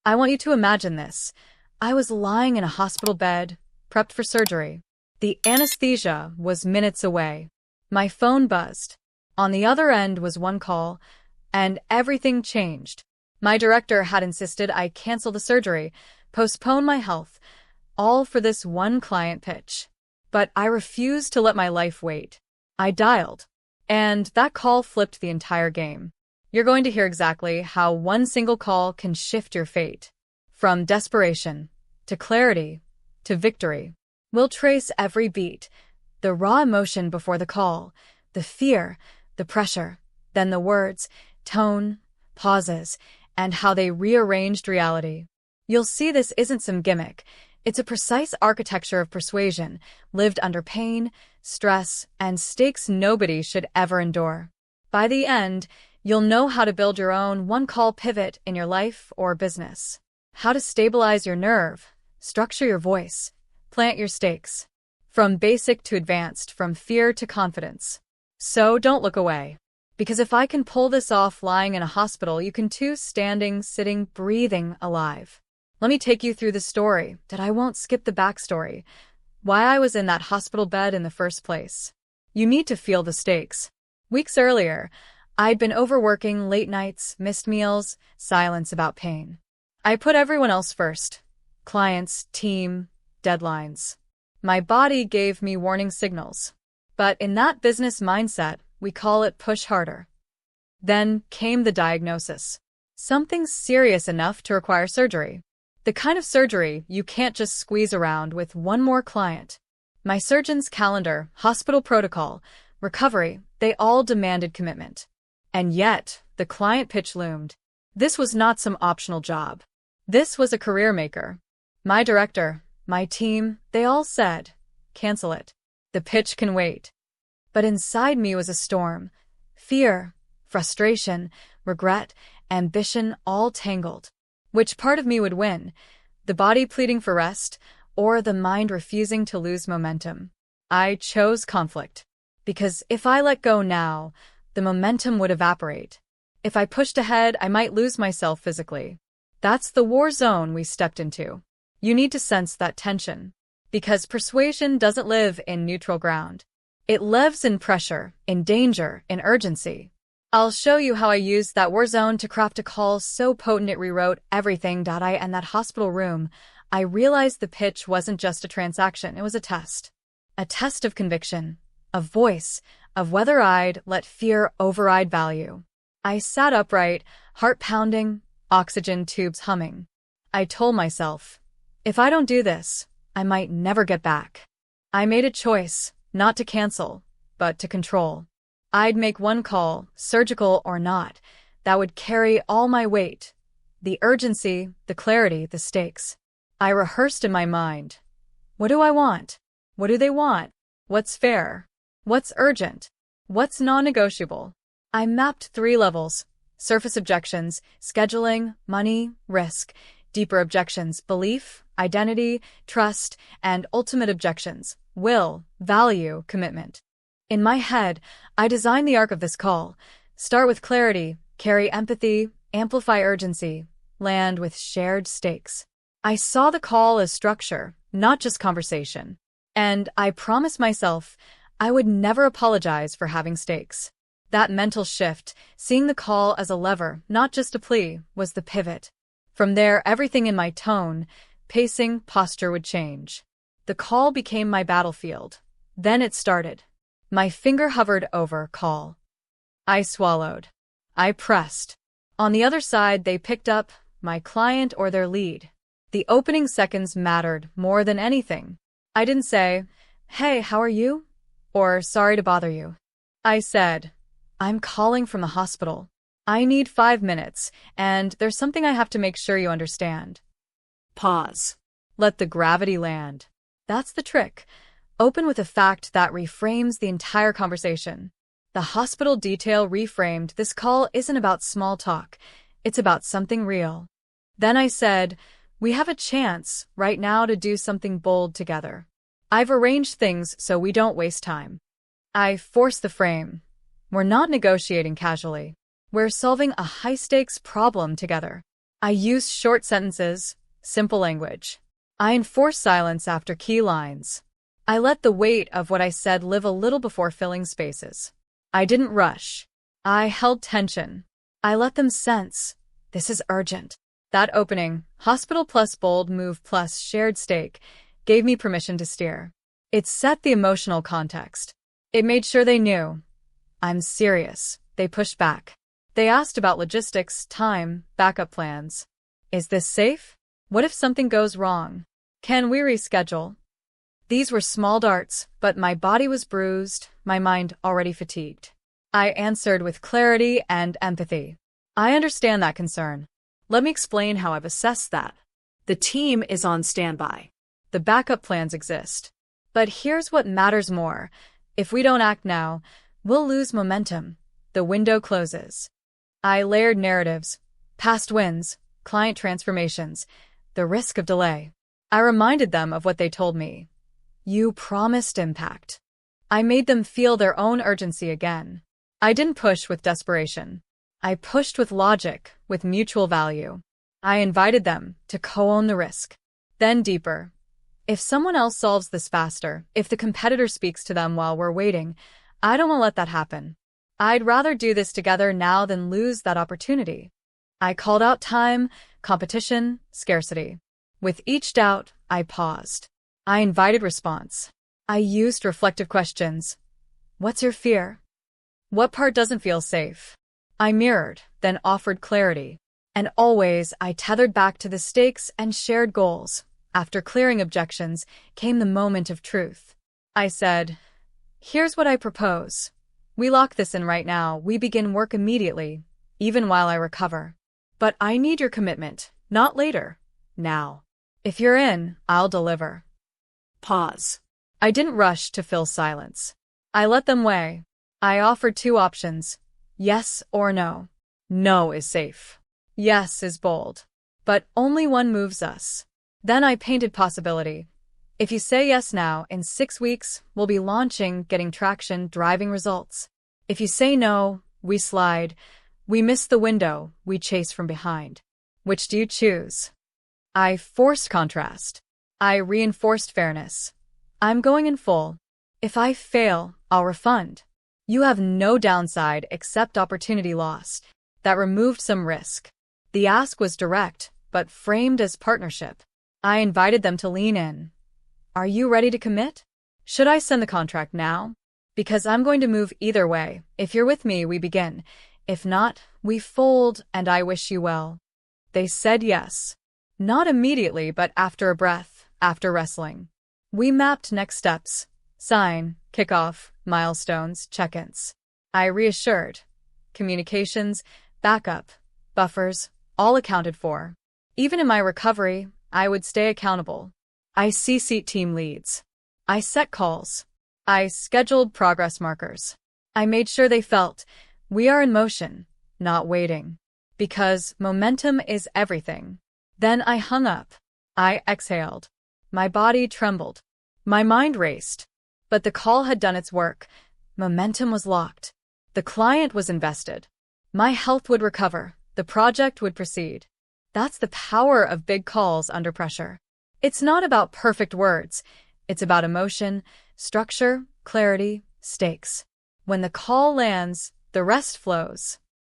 I want you to imagine this. I was lying in a hospital bed, prepped for surgery. The anesthesia was minutes away. My phone buzzed. On the other end was one call, and everything changed. My director had insisted I cancel the surgery, postpone my health, all for this one client pitch. But I refused to let my life wait. I dialed, and that call flipped the entire game. You're going to hear exactly how one single call can shift your fate. From desperation, to clarity, to victory. We'll trace every beat, the raw emotion before the call, the fear, the pressure, then the words, tone, pauses, and how they rearranged reality. You'll see this isn't some gimmick. It's a precise architecture of persuasion, lived under pain, stress, and stakes nobody should ever endure. By the end, you'll know how to build your own one-call pivot in your life or business. How to stabilize your nerve, structure your voice, plant your stakes. From basic to advanced, from fear to confidence. So don't look away. Because if I can pull this off lying in a hospital, you can too, standing, sitting, breathing, alive. Let me take you through the story, that I won't skip the backstory. Why I was in that hospital bed in the first place. You need to feel the stakes. Weeks earlier, I'd been overworking, late nights, missed meals, silence about pain. I put everyone else first. Clients, team, deadlines. My body gave me warning signals. But in that business mindset, we call it push harder. Then came the diagnosis. Something serious enough to require surgery. The kind of surgery you can't just squeeze around with one more client. My surgeon's calendar, hospital protocol, recovery, they all demanded commitment. And yet, the client pitch loomed. This was not some optional job. This was a career maker. My director, my team, they all said, cancel it. The pitch can wait. But inside me was a storm. Fear, frustration, regret, ambition, all tangled. Which part of me would win? The body pleading for rest, or the mind refusing to lose momentum? I chose conflict. Because if I let go now, the momentum would evaporate. If I pushed ahead, I might lose myself physically. That's the war zone we stepped into. You need to sense that tension. Because persuasion doesn't live in neutral ground. It lives in pressure, in danger, in urgency. I'll show you how I used that war zone to craft a call so potent it rewrote everything. In that hospital room, I realized the pitch wasn't just a transaction, it was a test. A test of conviction, of voice, of whether I'd let fear override value. I sat upright, heart pounding, oxygen tubes humming. I told myself, if I don't do this, I might never get back. I made a choice, not to cancel, but to control. I'd make one call, surgical or not, that would carry all my weight. The urgency, the clarity, the stakes. I rehearsed in my mind. What do I want? What do they want? What's fair? What's urgent? What's non-negotiable? I mapped 3 levels: surface objections, scheduling, money, risk; deeper objections, belief, identity, trust; and ultimate objections, will, value, commitment. In my head, I designed the arc of this call. Start with clarity, carry empathy, amplify urgency, land with shared stakes. I saw the call as structure, not just conversation. And I promised myself I would never apologize for having stakes. That mental shift, seeing the call as a lever, not just a plea, was the pivot. From there, everything in my tone, pacing, posture would change. The call became my battlefield. Then it started. My finger hovered over call. I swallowed. I pressed. On the other side, they picked up my client or their lead. The opening seconds mattered more than anything. I didn't say, "Hey, how are you?" or "Sorry to bother you." I said, "I'm calling from the hospital. I need 5 minutes, and there's something I have to make sure you understand." Pause. Let the gravity land. That's the trick. Open with a fact that reframes the entire conversation. The hospital detail reframed, this call isn't about small talk. It's about something real. Then I said, we have a chance right now to do something bold together. I've arranged things so we don't waste time. I forced the frame. We're not negotiating casually. We're solving a high-stakes problem together. I used short sentences, simple language. I enforced silence after key lines. I let the weight of what I said live a little before filling spaces. I didn't rush. I held tension. I let them sense, this is urgent. That opening, hospital plus bold move plus shared stake, gave me permission to steer. It set the emotional context. It made sure they knew. I'm serious. They pushed back. They asked about logistics, time, backup plans. Is this safe? What if something goes wrong? Can we reschedule? These were small darts, but my body was bruised, my mind already fatigued. I answered with clarity and empathy. I understand that concern. Let me explain how I've assessed that. The team is on standby. The backup plans exist. But here's what matters more. If we don't act now, we'll lose momentum. The window closes. I layered narratives, past wins, client transformations, the risk of delay. I reminded them of what they told me. You promised impact. I made them feel their own urgency again. I didn't push with desperation. I pushed with logic, with mutual value. I invited them to co-own the risk. Then deeper. If someone else solves this faster, if the competitor speaks to them while we're waiting, I don't want to let that happen. I'd rather do this together now than lose that opportunity. I called out time, competition, scarcity. With each doubt, I paused. I invited response. I used reflective questions. What's your fear? What part doesn't feel safe? I mirrored, then offered clarity. And always, I tethered back to the stakes and shared goals. After clearing objections, came the moment of truth. I said, here's what I propose. We lock this in right now. We begin work immediately, even while I recover. But I need your commitment, not later. Now. If you're in, I'll deliver. Pause. I didn't rush to fill silence. I let them weigh. I offered two options. Yes or no. No is safe. Yes is bold. But only one moves us. Then I painted possibility. If you say yes now, in 6 weeks, we'll be launching, getting traction, driving results. If you say no, we slide. We miss the window, we chase from behind. Which do you choose? I forced contrast. I reinforced fairness. I'm going in full. If I fail, I'll refund. You have no downside except opportunity lost. That removed some risk. The ask was direct, but framed as partnership. I invited them to lean in. Are you ready to commit? Should I send the contract now? Because I'm going to move either way. If you're with me, we begin. If not, we fold, and I wish you well. They said yes. Not immediately, but after a breath, after wrestling. We mapped next steps. Sign, kickoff, milestones, check-ins. I reassured. Communications, backup, buffers, all accounted for. Even in my recovery, I would stay accountable. I CC'd team leads. I set calls. I scheduled progress markers. I made sure they felt, we are in motion, not waiting. Because momentum is everything. Then I hung up. I exhaled. My body trembled. My mind raced. But the call had done its work. Momentum was locked. The client was invested. My health would recover. The project would proceed. That's the power of big calls under pressure. It's not about perfect words. It's about emotion, structure, clarity, stakes. When the call lands, the rest flows.